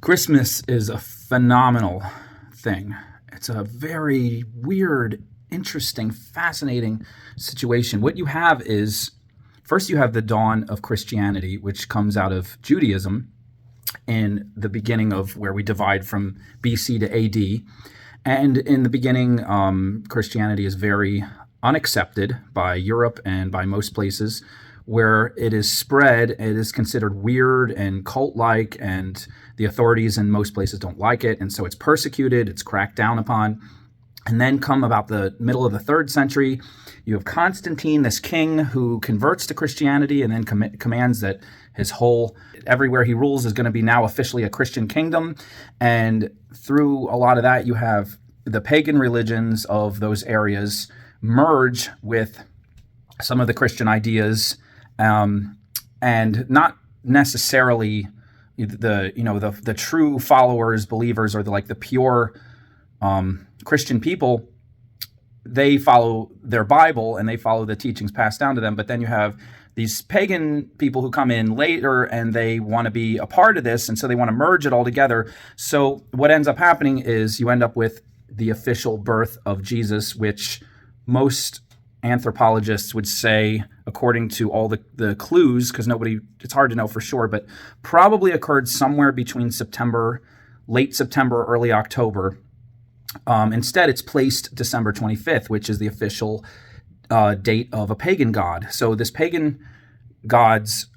Christmas is a phenomenal thing. It's a very weird, interesting, fascinating situation. What you have is first you have the dawn of Christianity, which comes out of Judaism in the beginning of where we divide from BC to AD. And in the beginning, Christianity is very unaccepted by Europe and by most places. Where it is spread, it is considered weird and cult-like, and the authorities in most places don't like it, and so it's persecuted, it's cracked down upon. And then come about the middle of the 3rd century, you have Constantine, this king who converts to Christianity and then commands that his whole, everywhere he rules is going to be now officially a Christian kingdom. And through a lot of that, you have the pagan religions of those areas merge with some of the Christian ideas, and not necessarily the true followers, believers, or the pure Christian people. They follow their Bible and they follow the teachings passed down to them. But then you have these pagan people who come in later and they want to be a part of this, and so they want to merge it all together. So what ends up happening is you end up with the official birth of Jesus, which most anthropologists would say, according to all the clues, because it's hard to know for sure, but probably occurred somewhere between late September, early October. Instead, it's placed December 25th, which is the official date of a pagan god. So this pagan god's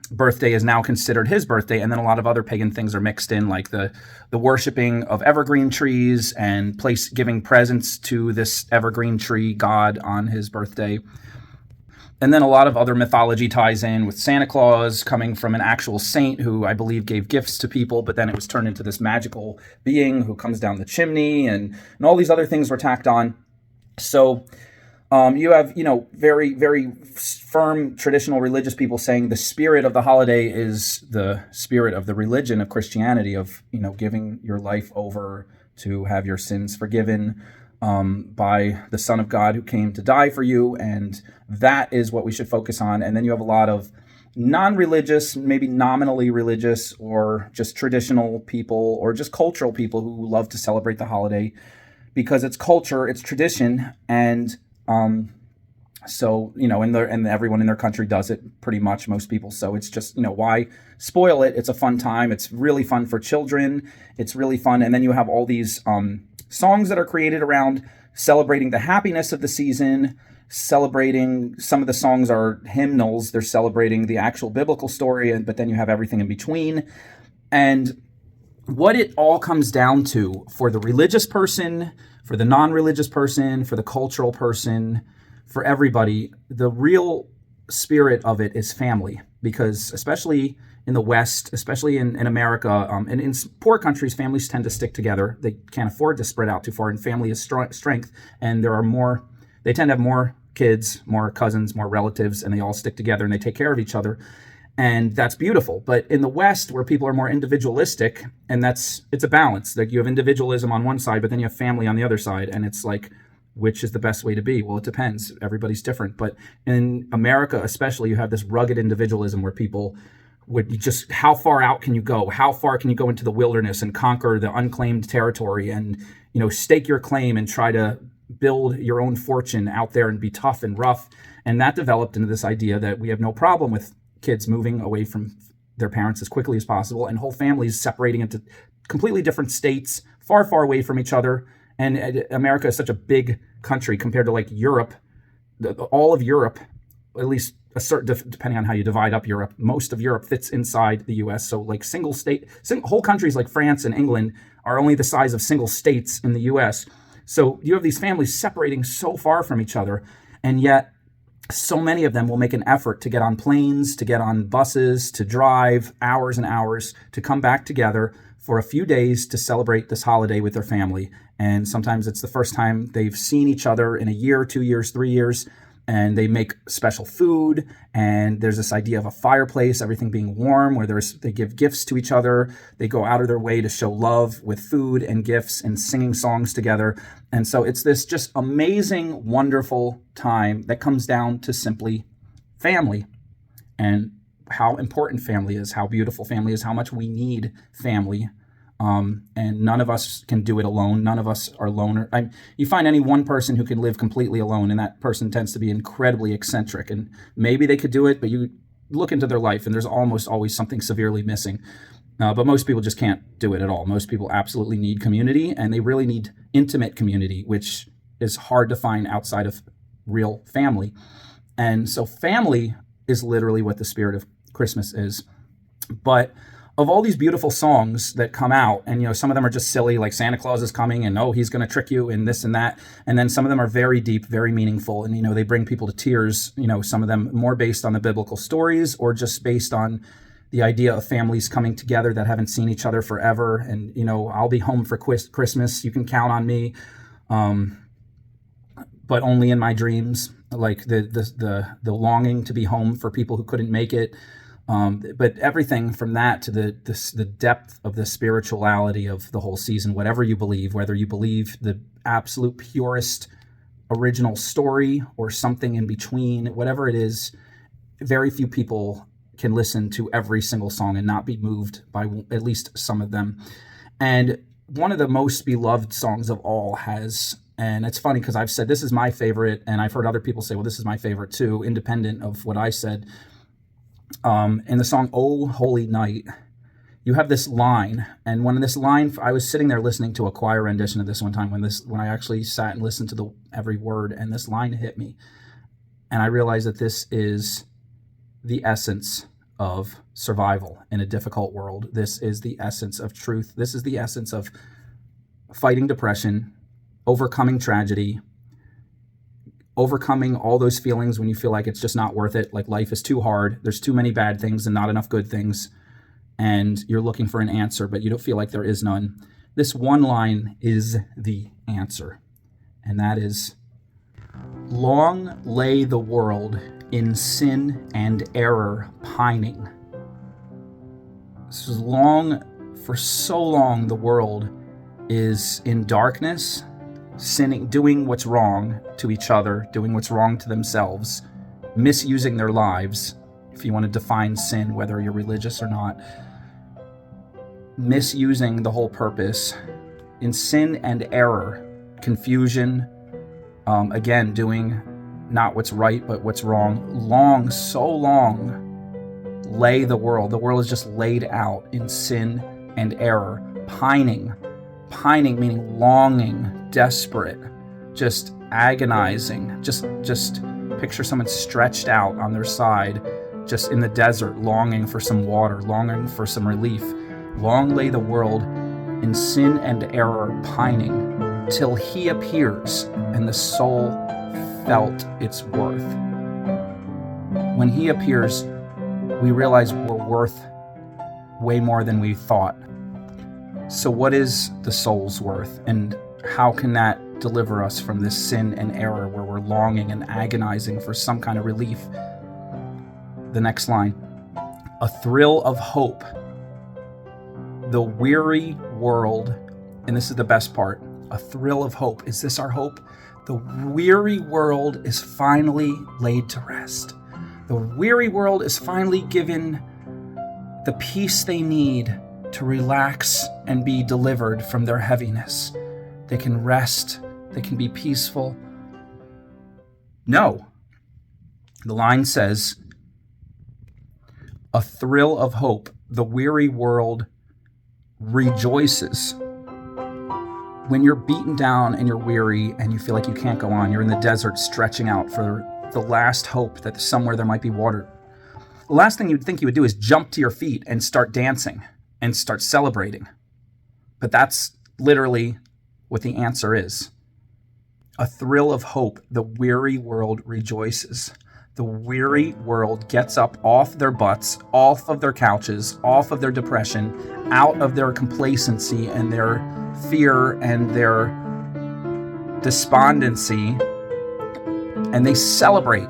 birthday is now considered his birthday, and then a lot of other pagan things are mixed in, like the worshiping of evergreen trees and giving presents to this evergreen tree god on his birthday. And then a lot of other mythology ties in with Santa Claus coming from an actual saint who I believe gave gifts to people, but then it was turned into this magical being who comes down the chimney, and all these other things were tacked on. So you have, very, very firm traditional religious people saying the spirit of the holiday is the spirit of the religion of Christianity, of, giving your life over to have your sins forgiven by the Son of God who came to die for you. And that is what we should focus on. And then you have a lot of non-religious, maybe nominally religious, or just traditional people, or just cultural people who love to celebrate the holiday because it's culture, it's tradition, and so, and everyone in their country does it, pretty much, most people. So it's just, why spoil it? It's a fun time. It's really fun for children. It's really fun. And then you have all these songs that are created around celebrating the happiness of the season, celebrating, some of the songs are hymnals. They're celebrating the actual biblical story, but then you have everything in between. And what it all comes down to for the religious person, for the non-religious person, for the cultural person, for everybody, the real spirit of it is family. Because especially in the West, especially in America, and in poor countries, families tend to stick together. They can't afford to spread out too far, and family is strength. And they tend to have more kids, more cousins, more relatives, and they all stick together and they take care of each other. And that's beautiful. But in the West, where people are more individualistic, and it's a balance. Like, you have individualism on one side, but then you have family on the other side. And it's like, which is the best way to be? Well, it depends. Everybody's different. But in America especially, you have this rugged individualism where people how far out can you go? How far can you go into the wilderness and conquer the unclaimed territory and, stake your claim and try to build your own fortune out there and be tough and rough? And that developed into this idea that we have no problem with kids moving away from their parents as quickly as possible, and whole families separating into completely different states, far, far away from each other. And America is such a big country compared to like Europe, all of Europe, at least a certain, depending on how you divide up Europe, most of Europe fits inside the US. So like whole countries like France and England are only the size of single states in the US. So you have these families separating so far from each other, and yet so many of them will make an effort to get on planes, to get on buses, to drive hours and hours to come back together for a few days to celebrate this holiday with their family. And sometimes it's the first time they've seen each other in a year, 2 years, 3 years, and they make special food. And there's this idea of a fireplace, everything being warm, where they give gifts to each other. They go out of their way to show love with food and gifts and singing songs together. And so it's this just amazing, wonderful time that comes down to simply family. And how important family is, how beautiful family is, how much we need family. And none of us can do it alone. None of us are loner. You find any one person who can live completely alone, and that person tends to be incredibly eccentric. And maybe they could do it, but you look into their life, and there's almost always something severely missing. But most people just can't do it at all. Most people absolutely need community, and they really need intimate community, which is hard to find outside of real family. And so family is literally what the spirit of Christmas is. But of all these beautiful songs that come out, and some of them are just silly, like Santa Claus is coming and he's going to trick you and this and that, and then some of them are very deep, very meaningful, and they bring people to tears. Some of them more based on the biblical stories or just based on the idea of families coming together that haven't seen each other forever. And I'll be home for Christmas, you can count on me, but only in my dreams. Like the longing to be home for people who couldn't make it. But everything from that to the depth of the spirituality of the whole season, whatever you believe, whether you believe the absolute purest original story or something in between, whatever it is, very few people can listen to every single song and not be moved by at least some of them. And one of the most beloved songs of all has, and it's funny because I've said this is my favorite, and I've heard other people say, well, this is my favorite too, independent of what I said. In the song "Oh Holy Night," you have this line, and when this line, I was sitting there listening to a choir rendition of this one time when I actually sat and listened to every word, and this line hit me, and I realized that this is the essence of survival in a difficult world. This is the essence of truth. This is the essence of fighting depression, overcoming tragedy, overcoming all those feelings when you feel like it's just not worth it, like life is too hard, there's too many bad things and not enough good things, and you're looking for an answer, but you don't feel like there is none. This one line is the answer, and that is, "Long lay the world in sin and error pining." For so long, the world is in darkness, sinning, doing what's wrong to each other, doing what's wrong to themselves, misusing their lives, if you want to define sin, whether you're religious or not, misusing the whole purpose, in sin and error, confusion, again, doing not what's right, but what's wrong. So long lay the world. The world is just laid out in sin and error, pining meaning longing, desperate, just agonizing. Just picture someone stretched out on their side, just in the desert, longing for some water, longing for some relief. Long lay the world in sin and error pining, till he appears and the soul felt its worth. When he appears, we realize we're worth way more than we thought. So what is the soul's worth, and how can that deliver us from this sin and error where we're longing and agonizing for some kind of relief? The next line, "A thrill of hope. The weary world," and this is the best part, a thrill of hope. Is this our hope? "The weary world is finally laid to rest. The weary world is finally given the peace they need to relax and be delivered from their heaviness. They can rest. They can be peaceful." No. The line says, "A thrill of hope. The weary world rejoices." When you're beaten down and you're weary and you feel like you can't go on, you're in the desert stretching out for the last hope that somewhere there might be water. The last thing you'd think you would do is jump to your feet and start dancing and start celebrating. But that's literally what the answer is. A thrill of hope. The weary world rejoices. The weary world gets up off their butts, off of their couches, off of their depression, out of their complacency and their fear and their despondency, and they celebrate.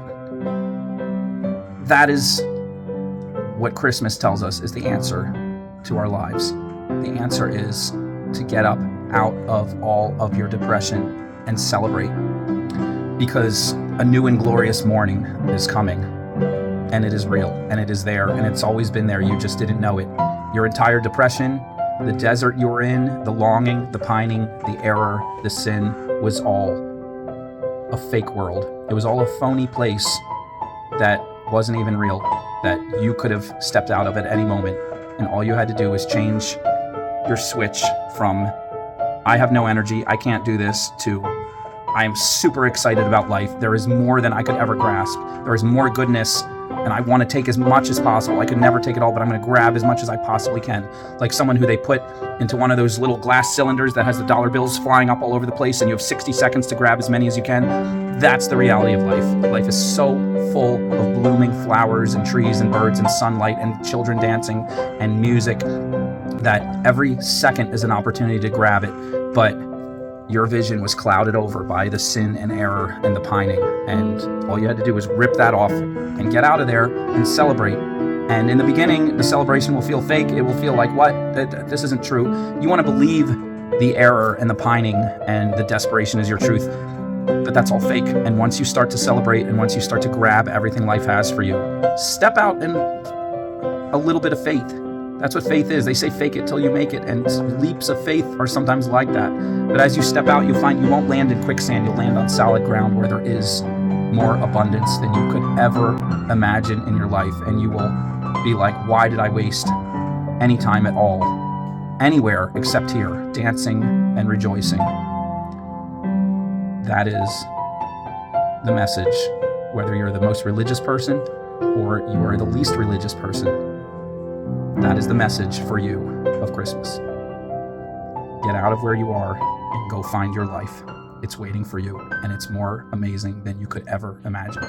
That is what Christmas tells us is the answer to our lives. The answer is to get up out of all of your depression and celebrate, because a new and glorious morning is coming. and it is real, and it is there, and it's always been there. You just didn't know it. Your entire depression, the desert you were in, the longing, the pining, the error, the sin was all a fake world. It was all a phony place that wasn't even real, that you could have stepped out of at any moment. And all you had to do was change your switch from, I have no energy, I can't do this, to, I am super excited about life. There is more than I could ever grasp. There is more goodness, and I want to take as much as possible. I could never take it all, but I'm going to grab as much as I possibly can. Like someone who they put into one of those little glass cylinders that has the dollar bills flying up all over the place, and you have 60 seconds to grab as many as you can. That's the reality of life. Life is so full of blooming flowers and trees and birds and sunlight and children dancing and music that every second is an opportunity to grab it. But your vision was clouded over by the sin and error and the pining, and all you had to do was rip that off and get out of there and celebrate. And in the beginning, the celebration will feel fake. It will feel like, what? This isn't true. You want to believe the error and the pining and the desperation is your truth, but that's all fake. And once you start to celebrate, and once you start to grab everything life has for you, step out in a little bit of faith. That's what faith is. They say fake it till you make it, and leaps of faith are sometimes like that. But as you step out, you'll find you won't land in quicksand. You'll land on solid ground where there is more abundance than you could ever imagine in your life. And you will be like, why did I waste any time at all, anywhere except here, dancing and rejoicing? That is the message, whether you're the most religious person or you are the least religious person. That is the message for you of Christmas. Get out of where you are and go find your life. It's waiting for you, and it's more amazing than you could ever imagine.